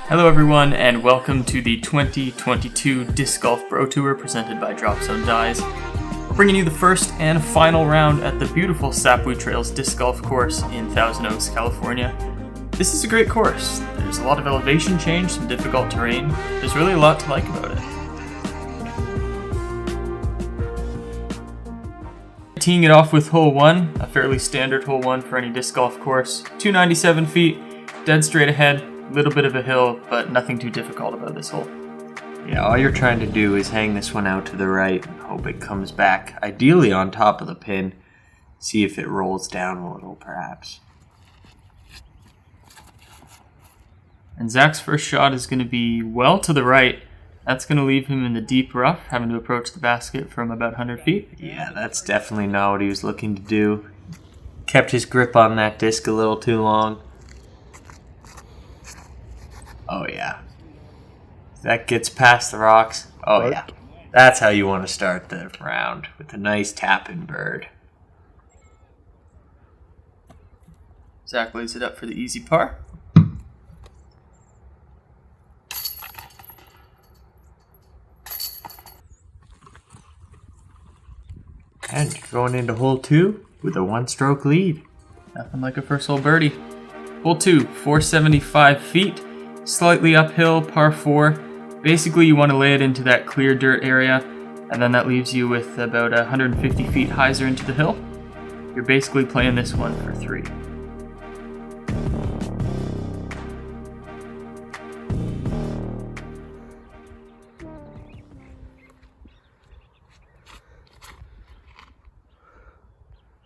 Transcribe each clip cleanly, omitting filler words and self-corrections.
Hello everyone, and welcome to the 2022 Disc Golf Pro Tour presented by Dropzone Dies. Bringing you the first and final round at the beautiful Sapwi Trails Disc Golf Course in Thousand Oaks, California. This is a great course. There's a lot of elevation change, some difficult terrain. There's really a lot to like about it. Teeing it off with hole 1, a fairly standard hole 1 for any disc golf course. 297 feet, dead straight ahead. Little bit of a hill, but nothing too difficult about this hole. Yeah, all you're trying to do is hang this one out to the right and hope it comes back, ideally on top of the pin. See if it rolls down a little, perhaps. And Zach's first shot is going to be well to the right. That's going to leave him in the deep rough, having to approach the basket from about 100 feet. Yeah, that's definitely not what he was looking to do. Kept his grip on that disc a little too long. Oh yeah. That gets past the rocks. Oh yeah. That's how you want to start the round, with a nice tap-in bird. Zach lays it up for the easy par. And going into hole 2 with a one-stroke lead. Nothing like a first hole birdie. Hole 2, 475 feet. Slightly uphill, par 4. Basically, you want to lay it into that clear dirt area, and then that leaves you with about 150 feet hyzer into the hill. You're basically playing this one for 3.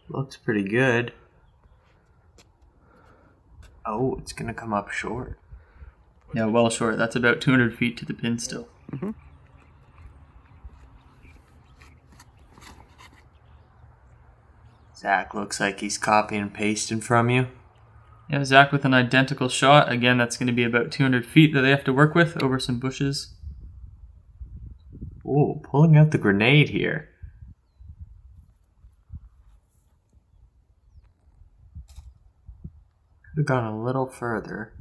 Looks pretty good. Oh, it's going to come up short. Yeah, well short. That's about 200 feet to the pin still. Mm-hmm. Zach looks like he's copying and pasting from you. Yeah, Zach with an identical shot. Again, that's going to be about 200 feet that they have to work with over some bushes. Oh, pulling out the grenade here. Could have gone a little further.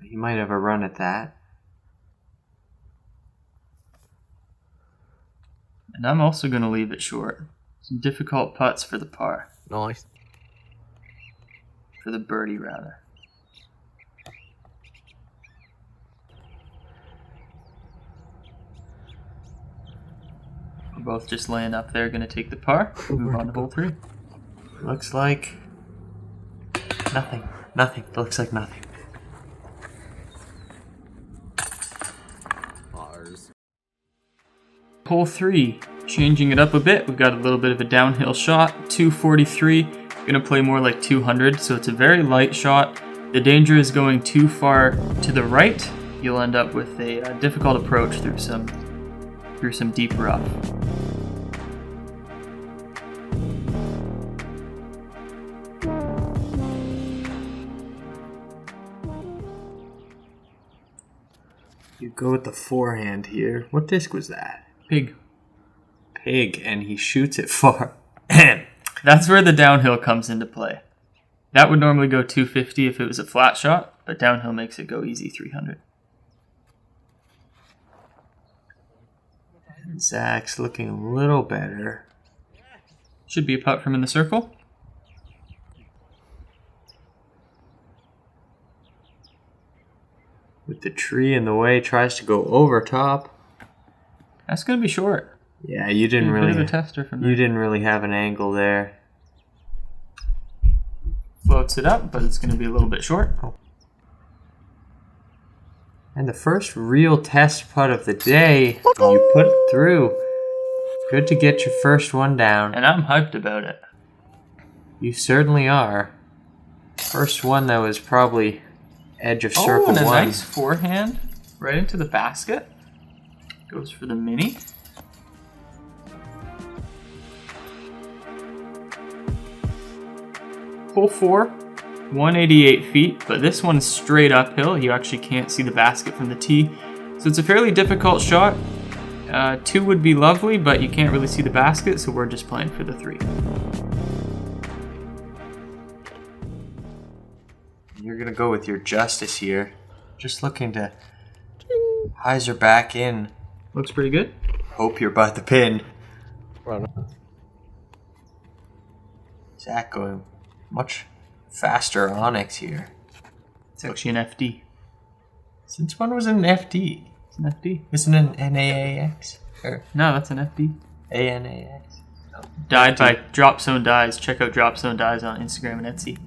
He might have a run at that. And I'm also going to leave it short. Some difficult putts for the par. Nice. For the birdie, rather. We're both just laying up there, going to take the par. Move on to hole 3. Looks like nothing. Nothing. Looks like nothing. Hole 3, changing it up a bit. We've got a little bit of a downhill shot. 243. Going to play more like 200, so it's a very light shot. The danger is going too far to the right. You'll end up with a difficult approach through some deep rough. You go with the forehand here. What disc was that? Pig, and he shoots it far. That's where the downhill comes into play. That would normally go 250 if it was a flat shot, but downhill makes it go easy 300. And Zach's looking a little better. Should be a putt from in the circle. With the tree in the way, tries to go over top. That's going to be short. Yeah, you didn't really. A bit of a tester from there. You didn't really have an angle there. Floats it up, but it's going to be a little bit short. Oh. And the first real test putt of the day, you put it through. Good to get your first one down. And I'm hyped about it. You certainly are. First one that was probably edge of circle and a 1. Nice forehand right into the basket. Goes for the mini. Hole 4, 188 feet, but this one's straight uphill. You actually can't see the basket from the tee. So it's a fairly difficult shot. 2 would be lovely, but you can't really see the basket, so we're just playing for the 3. You're going to go with your justice here. Just looking to hyzer back in. Looks pretty good. Hope you're by the pin. Run. Zach going much faster Onyx here. It's actually an FD. Since when was it an FD? It's an FD. Isn't it an NAAX? Or No, that's an FD. ANAX? No. Died by Drop Zone Dies. Check out Drop Zone Dies on Instagram and Etsy.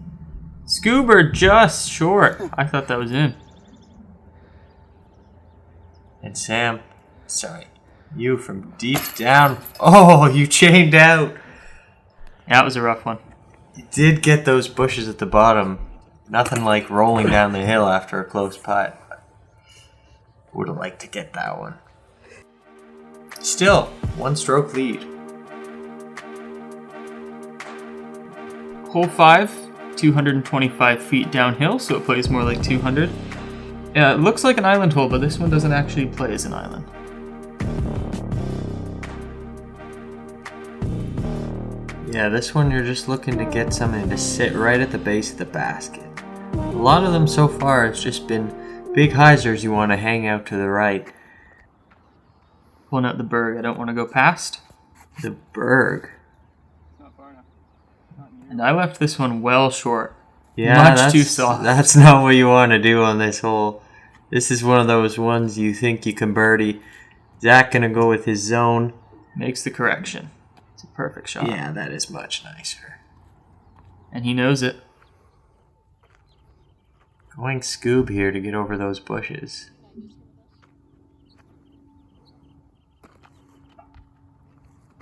Scuba just short. I thought that was in. And Sam, sorry, you from deep down. Oh, you chained out. Yeah, that was a rough one. You did get those bushes at the bottom. Nothing like rolling down the hill after a close putt. Would have liked to get that one. Still, 1 stroke lead. Hole 5, 225 feet downhill, so it plays more like 200. Yeah, it looks like an island hole, but this one doesn't actually play as an island. Yeah, this one you're just looking to get something to sit right at the base of the basket. A lot of them so far it's just been big hyzers you want to hang out to the right. Pulling out the berg, I don't want to go past. The berg. And I left this one well short. Yeah, Much too soft. That's not what you want to do on this hole. This is one of those ones you think you can birdie. Zach gonna go with his zone. Makes the correction. It's a perfect shot. Yeah, that is much nicer. And he knows it. Going Scoob here to get over those bushes.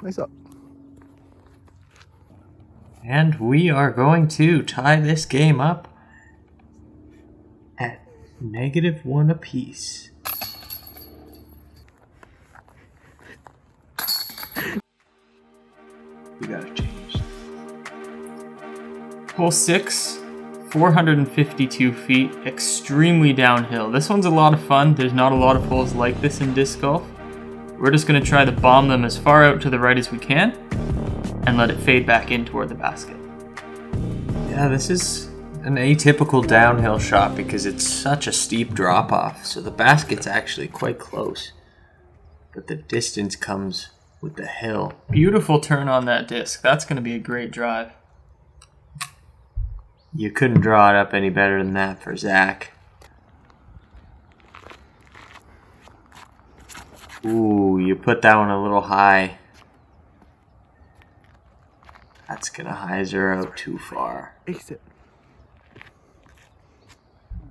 Nice up. And we are going to tie this game up at -1 apiece. We gotta change. Hole 6, 452 feet, extremely downhill. This one's a lot of fun. There's not a lot of holes like this in disc golf. We're just going to try to bomb them as far out to the right as we can and let it fade back in toward the basket. Yeah, this is an atypical downhill shot because it's such a steep drop off. So the basket's actually quite close. But the distance comes with the hill. Beautiful turn on that disc. That's going to be a great drive. You couldn't draw it up any better than that for Zach. Ooh, you put that one a little high. That's gonna hyzer out too far. Ace it.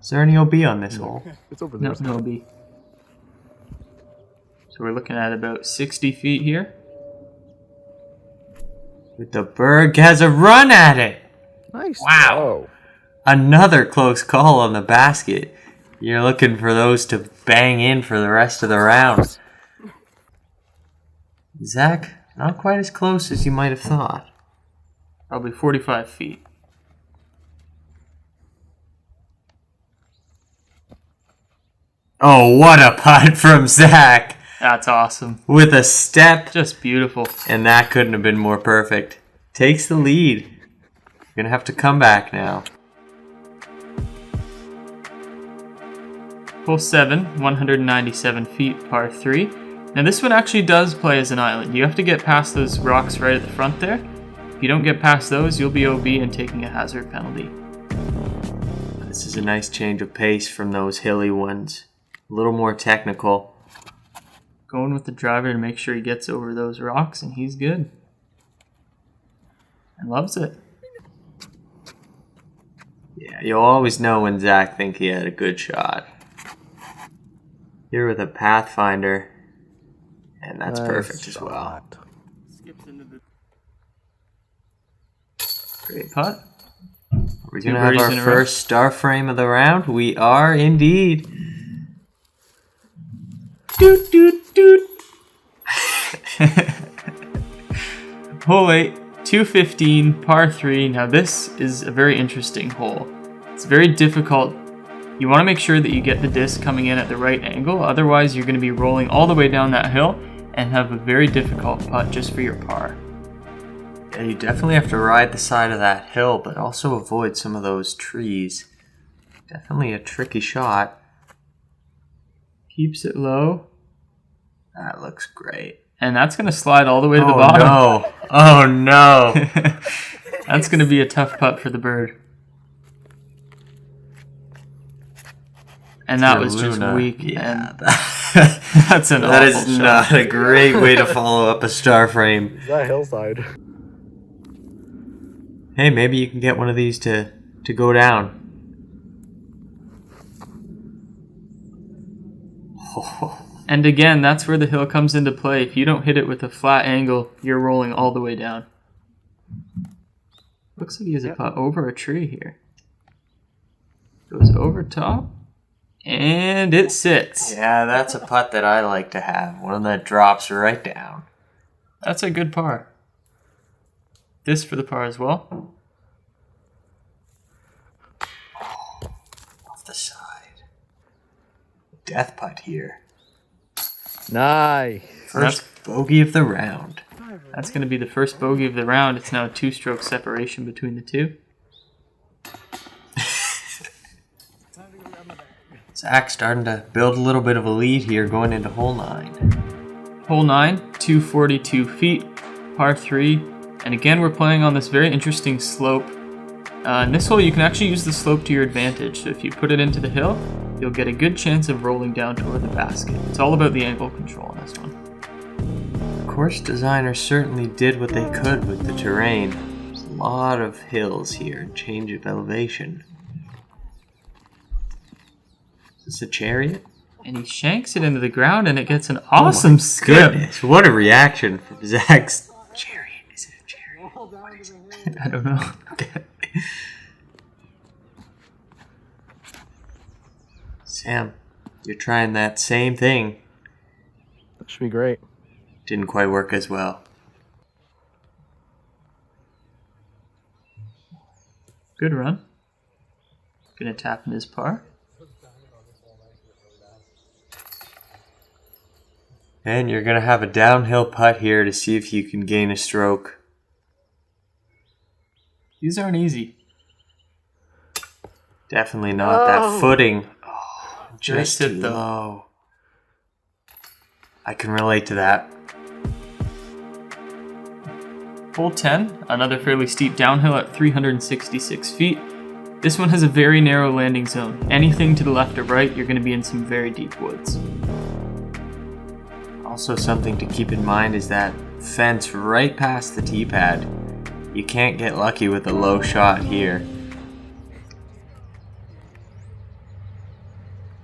Is there any OB on this hole? It's over there. No B. So we're looking at about 60 feet here. With the Berg has a run at it. Nice. Wow. throw. Another close call on the basket. You're looking for those to bang in for the rest of the round. Zach, not quite as close as you might have thought. Probably 45 feet. Oh, what a putt from Zach. That's awesome. With a step. Just beautiful. And that couldn't have been more perfect. Takes the lead. You're going to have to come back now. Hole 7, 197 feet, par 3. Now this one actually does play as an island. You have to get past those rocks right at the front there. If you don't get past those, you'll be OB and taking a hazard penalty. This is a nice change of pace from those hilly ones. A little more technical. Going with the driver to make sure he gets over those rocks, and he's good. And loves it. Yeah, you'll always know when Zach think he had a good shot. Here with a Pathfinder, and that's perfect as well. shot. Skips into the great putt. Are we Two going to have birdies our in a row. first star frame of the round? We are indeed. Doot doot doot. Hole 8, 215, par 3. Now this is a very interesting hole. It's very difficult. You want to make sure that you get the disc coming in at the right angle. Otherwise, you're going to be rolling all the way down that hill and have a very difficult putt just for your par. Yeah, you definitely have to ride the side of that hill, but also avoid some of those trees. Definitely a tricky shot. Keeps it low. That looks great. And that's going to slide all the way to the Oh bottom. no. Oh no. That's going to be a tough putt for the bird. And that was just Luna. weak. Yeah. And that's an That awful is shot. not a great way to follow up a star frame. Is that hillside? Hey, maybe you can get one of these to go down. And again, that's where the hill comes into play. If you don't hit it with a flat angle, you're rolling all the way down. Looks like he has a putt over a tree here. Goes over top. And it sits. Yeah, that's a putt that I like to have. One that drops right down. That's a good par. This for the par as well. Off the side. Death putt here. Nice. First bogey of the round. That's going to be the first bogey of the round. It's now a 2-stroke separation between the two. Zach starting to build a little bit of a lead here going into hole 9. Hole 9, 242 feet, par 3. And again, we're playing on this very interesting slope. In this hole, you can actually use the slope to your advantage. So if you put it into the hill, you'll get a good chance of rolling down toward the basket. It's all about the angle control on this one. The course designers certainly did what they could with the terrain. There's a lot of hills here and change of elevation. Is this a chariot? And he shanks it into the ground, and it gets an awesome skip. Goodness, what a reaction from Zach's chariot. Is it a chariot? What is it? I don't know. Sam, you're trying that same thing. That should be great. Didn't quite work as well. Good run. Gonna tap in his par. And you're going to have a downhill putt here to see if you can gain a stroke. These aren't easy. Definitely not. That footing. Oh, just Nice too hit, though. low. I can relate to that. Hole 10, another fairly steep downhill at 366 feet. This one has a very narrow landing zone. Anything to the left or right, you're going to be in some very deep woods. Also, something to keep in mind is that fence right past the tee pad. You can't get lucky with a low shot here.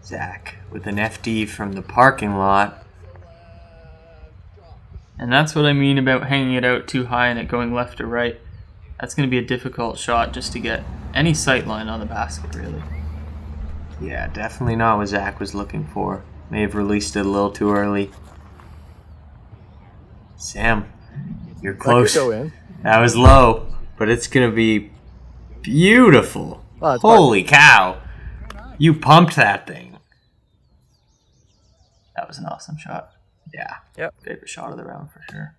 Zach with an FD from the parking lot. And that's what I mean about hanging it out too high and it going left or right. That's going to be a difficult shot just to get any sight line on the basket, really. Yeah, definitely not what Zach was looking for. May have released it a little too early. Sam, you're close. That could go in. That was low, but it's going to be beautiful. Oh, it's Holy cow. You pumped that thing. That was an awesome shot. Yeah. Yep. Favorite shot of the round for sure.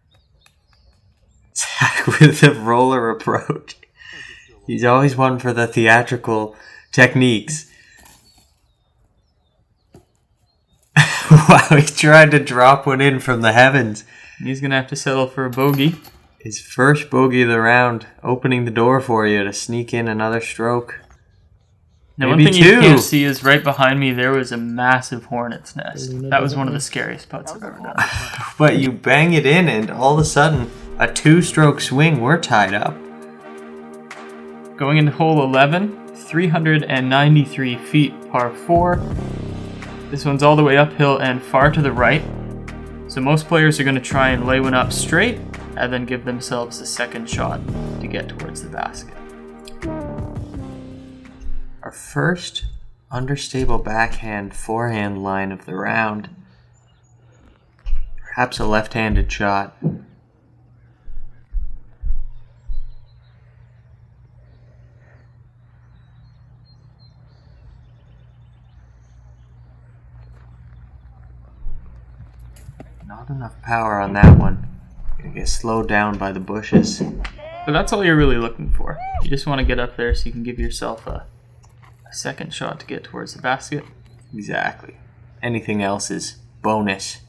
Zach with the roller approach. He's always one for the theatrical techniques. Wow, he tried to drop one in from the heavens. He's going to have to settle for a bogey. His first bogey of the round, opening the door for you to sneak in another stroke. Now, Maybe one thing two. you can't see is right behind me there was a massive hornet's nest. That was one of the scariest putts I've ever done. But you bang it in and all of a sudden, a 2-stroke swing, we're tied up. Going into hole 11, 393 feet, par 4. This one's all the way uphill and far to the right. So most players are going to try and lay one up straight and then give themselves a second shot to get towards the basket. Our first understable backhand forehand line of the round. Perhaps a left-handed shot. Not enough power on that one. Gonna get slowed down by the bushes. But that's all you're really looking for. You just want to get up there so you can give yourself a second shot to get towards the basket. Exactly. Anything else is bonus.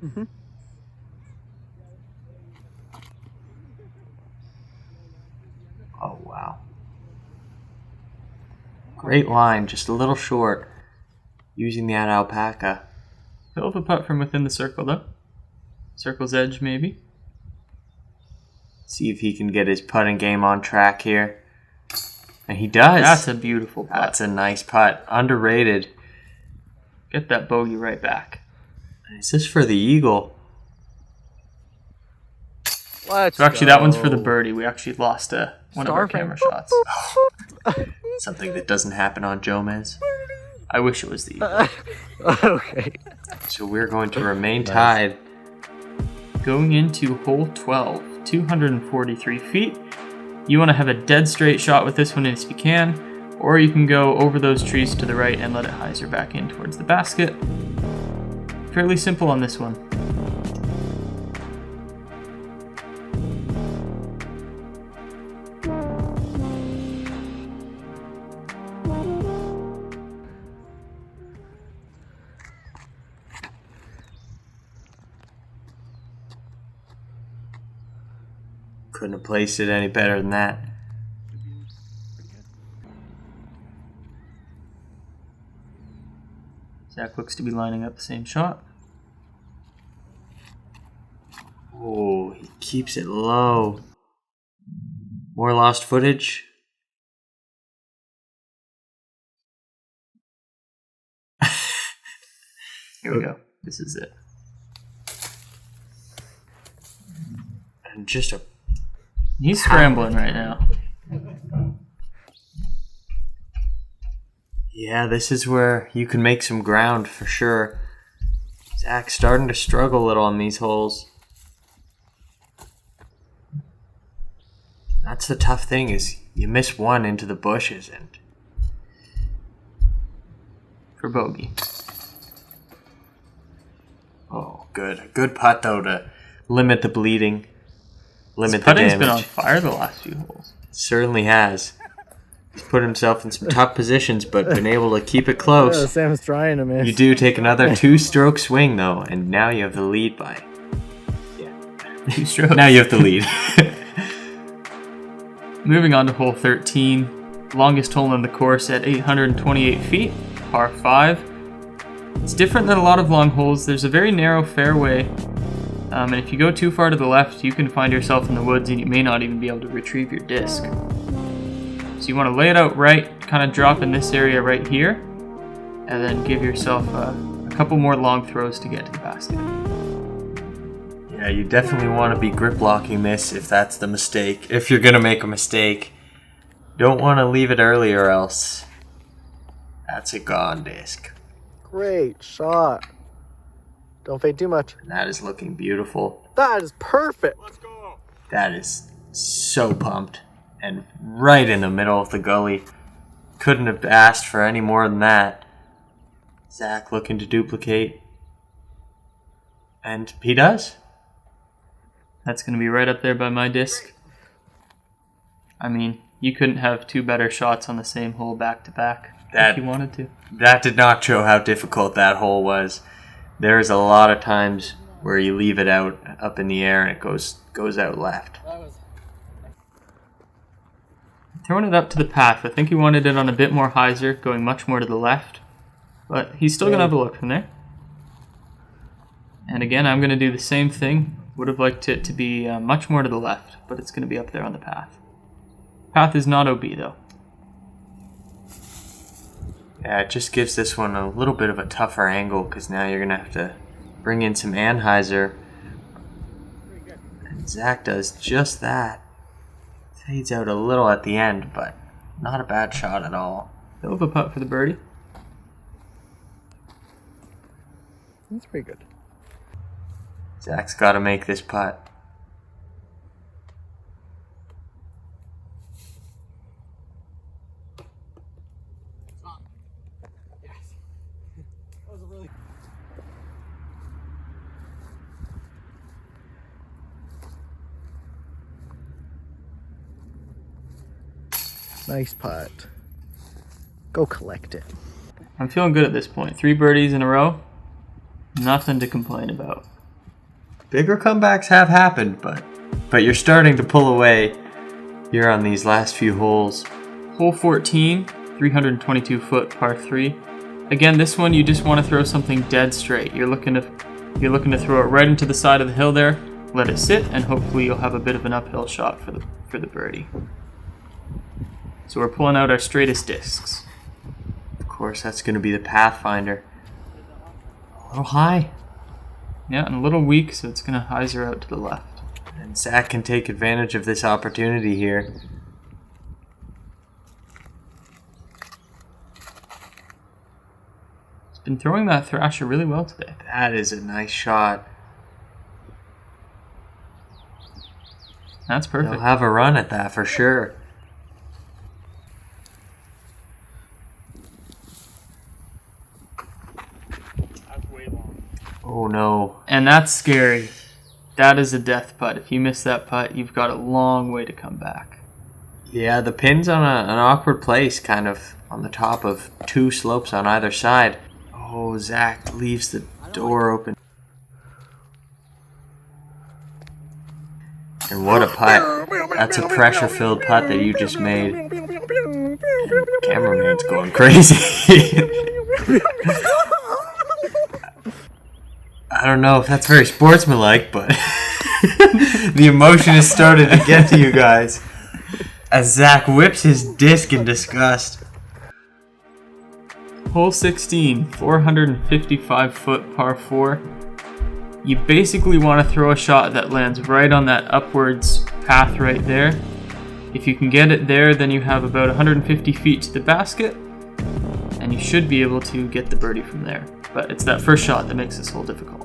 Mm-hmm. Oh, wow. Great line, just a little short. Using that alpaca. Bit of a putt from within the circle, though. Circle's edge, maybe. See if he can get his putting game on track here. And he does. That's a beautiful putt. That's a nice putt. Underrated. Get that bogey right back. Is this for the eagle? Let's So actually, go. that one's for the birdie. We actually lost one of our Star camera frame. shots. Something that doesn't happen on Jomez. I wish it was the eagle. Okay. So we're going to remain tied. Going into hole 12, 243 feet. You want to have a dead straight shot with this one if you can, or you can go over those trees to the right and let it hyzer back in towards the basket. Fairly simple on this one. Couldn't have placed it any better than that. Zach looks to be lining up the same shot. Oh, he keeps it low. More lost footage. Here we go. This is it. And just a... He's scrambling right now. Yeah, this is where you can make some ground for sure. Zach's starting to struggle a little on these holes. That's the tough thing, is you miss one into the bushes and... For bogey. Oh, good. A good putt, though, to limit the bleeding. Limit His the putting's damage. been on fire the last few holes. Certainly has. He's put himself in some tough positions, but been able to keep it Yeah, close. Sam's trying to miss. You do take another 2-stroke swing, though, and now you have the lead by... 2 strokes. Now you have the lead. Moving on to hole 13. Longest hole in the course at 828 feet. Par 5. It's different than a lot of long holes. There's a very narrow fairway. And if you go too far to the left, you can find yourself in the woods and you may not even be able to retrieve your disc. So you want to lay it out right, kind of drop in this area right here, and then give yourself a couple more long throws to get to the basket. Yeah, you definitely want to be grip locking this if that's the mistake. If you're going to make a mistake, don't want to leave it early or else that's a gone disc. Great shot. Don't fade too much. And that is looking beautiful. That is perfect. That is so pumped. And right in the middle of the gully. Couldn't have asked for any more than that. Zach looking to duplicate. And he does. That's going to be right up there by my disc. I mean, you couldn't have 2 better shots on the same hole back to back if you wanted to. That did not show how difficult that hole was. There's a lot of times where you leave it out up in the air and it goes out left. Throwing it up to the path. I think he wanted it on a bit more hyzer, going much more to the left. But he's still going to have a look from there. And again, I'm going to do the same thing. Would have liked it to be much more to the left, but it's going to be up there on the path. Path is not OB, though. Yeah, it just gives this one a little bit of a tougher angle because now you're going to have to bring in some anhyzer. And Zach does just that. Fades out a little at the end, but not a bad shot at all. Hell of a putt for the birdie. That's pretty good. Zach's got to make this putt. Nice putt. Go collect it. I'm feeling good at this point. 3 birdies in a row. Nothing to complain about. Bigger comebacks have happened, but you're starting to pull away here on these last few holes. Hole 14, 322 foot par 3. Again, this one you just want to throw something dead straight. You're looking to throw it right into the side of the hill there, let it sit, and hopefully you'll have a bit of an uphill shot for the birdie. So we're pulling out our straightest discs. Of course, that's going to be the Pathfinder. A little high. Yeah, and a little weak, so it's going to hyzer out to the left. And Zach can take advantage of this opportunity here. He's been throwing that Thrasher really well today. That is a nice shot. That's perfect. He'll have a run at that for sure. Oh no. And that's scary. That is a death putt. If you miss that putt, you've got a long way to come back. Yeah, the pin's on an awkward place, kind of on the top of 2 slopes on either side. Oh, Zach leaves the door open. And what a putt. That's a pressure-filled putt that you just made. And cameraman's going crazy. I don't know if that's very sportsmanlike, but the emotion has started to get to you guys as Zach whips his disc in disgust. Hole 16, 455 foot par 4. You basically want to throw a shot that lands right on that upwards path right there. If you can get it there, then you have about 150 feet to the basket, and you should be able to get the birdie from there. But it's that first shot that makes this hole difficult.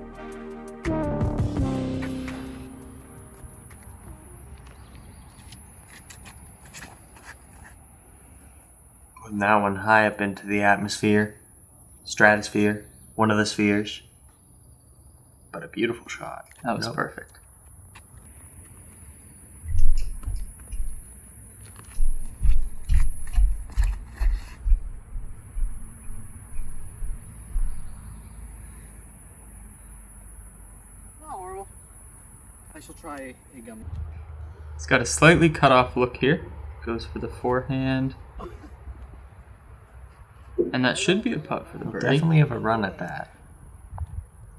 Putting that one high up into the atmosphere, stratosphere, one of the spheres. But a beautiful shot. That was perfect. I shall try a gum. It's got a slightly cut off look here. Goes for the forehand. And that should be a putt for the birdie. Definitely have a run at that.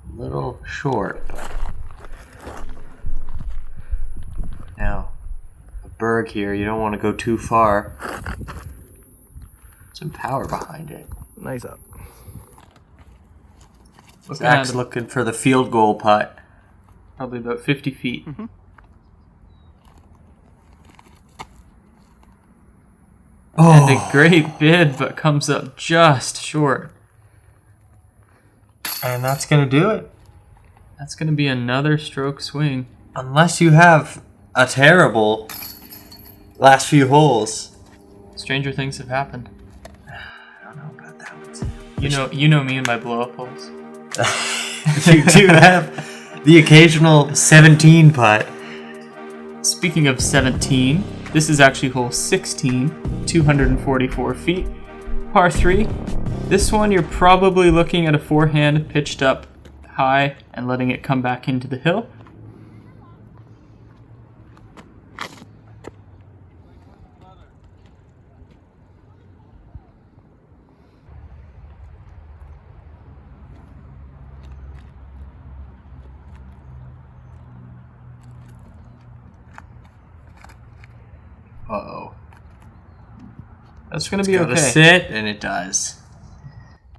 A little short, but now a berg here, you don't want to go too far. Some power behind it. Nice up. Zach's looking for the field goal putt. Probably about 50 feet. Mm-hmm. And a great bid, but comes up just short. And that's going to do it. That's going to be another stroke swing. Unless you have a terrible last few holes. Stranger things have happened. I don't know about that one. You know me and my blow-up holes. You do have the occasional 17 putt. Speaking of 17, this is actually hole 16, 244 feet, par 3. This one you're probably looking at a forehand pitched up high and letting it come back into the hill. Uh-oh. That's going to be okay. Sit, and it does.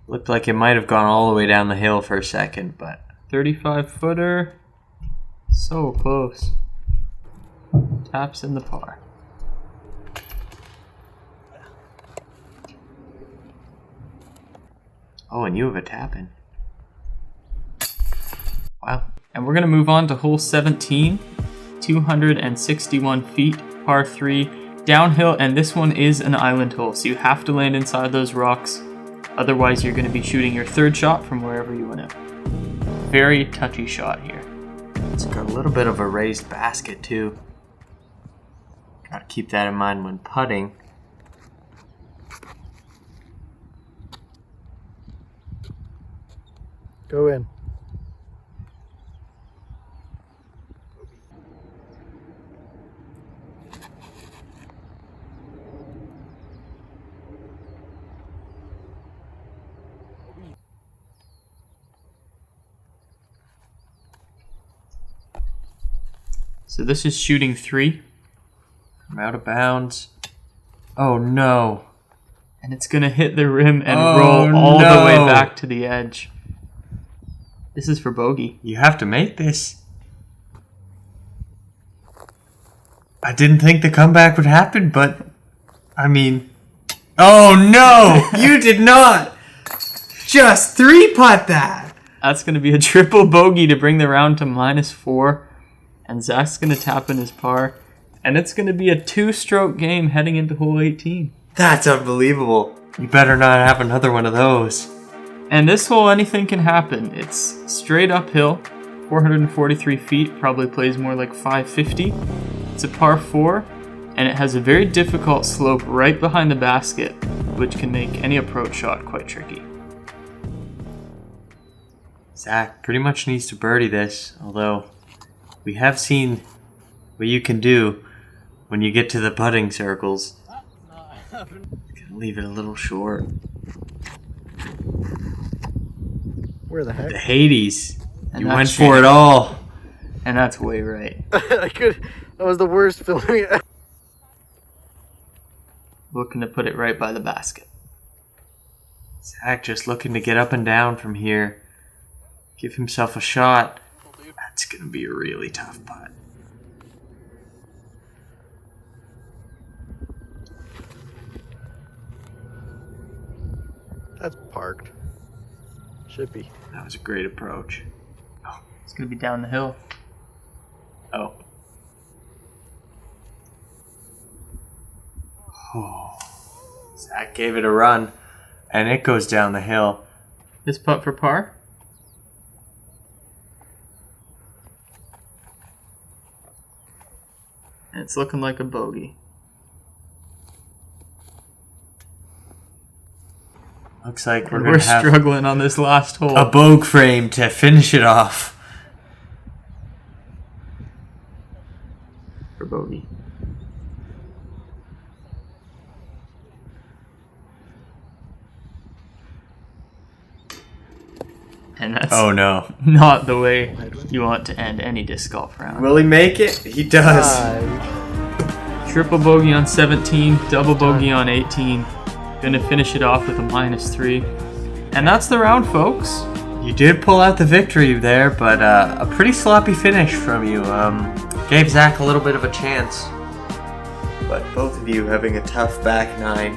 Looked like it might have gone all the way down the hill for a second, but 35 footer. So close. Taps in the par. oh, and you have a tap in. Wow. And we're going to move on to hole 17, 261 feet, par 3, downhill, and this one is an island hole, so you have to land inside those rocks. Otherwise, you're going to be shooting your third shot from wherever you went out. Very touchy shot here. It's got a little bit of a raised basket, too. Gotta keep that in mind when putting. Go in. So this is shooting 3. I'm out of bounds. Oh no. And it's going to hit the rim and Oh, roll all the way no. back to the edge. This is for bogey. You have to make this. I didn't think the comeback would happen, but I mean... Oh no! You did not! Just 3-putt that! That's going to be a triple bogey to bring the round to -4. And Zach's going to tap in his par. And it's going to be a 2-stroke game heading into hole 18. That's unbelievable. You better not have another one of those. And this hole, anything can happen. It's straight uphill, 443 feet, probably plays more like 550. It's a par 4, and it has a very difficult slope right behind the basket, which can make any approach shot quite tricky. Zach pretty much needs to birdie this, although we have seen what you can do when you get to the putting circles. Gonna leave it a little short. Where the heck? The Hades. And You that's went for shame. it all. And that's way right. That was the worst feeling. Looking to put it right by the basket. Zach just looking to get up and down from here. Give himself a shot. That's gonna be a really tough putt. That's parked. Should be. That was a great approach. It's going to be down the hill. Oh. Oh. Zach gave it a run, and it goes down the hill. This putt for par? And it's looking like a bogey. Looks like we're We're going to have struggling on this last hole. a bogue frame to finish it off. For bogey. And that's Oh no. not the way you want to end any disc golf round. Will he make it? He does. Triple bogey on 17, double bogey on 18. Gonna finish it off with a -3. And that's the round, folks. You did pull out the victory there, but a pretty sloppy finish from you. Gave Zach a little bit of a chance. But both of you having a tough back 9.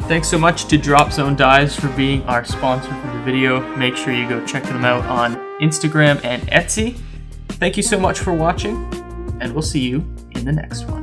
Thanks so much to Drop Zone Dives for being our sponsor for the video. Make sure you go check them out on Instagram and Etsy. Thank you so much for watching, and we'll see you in the next one.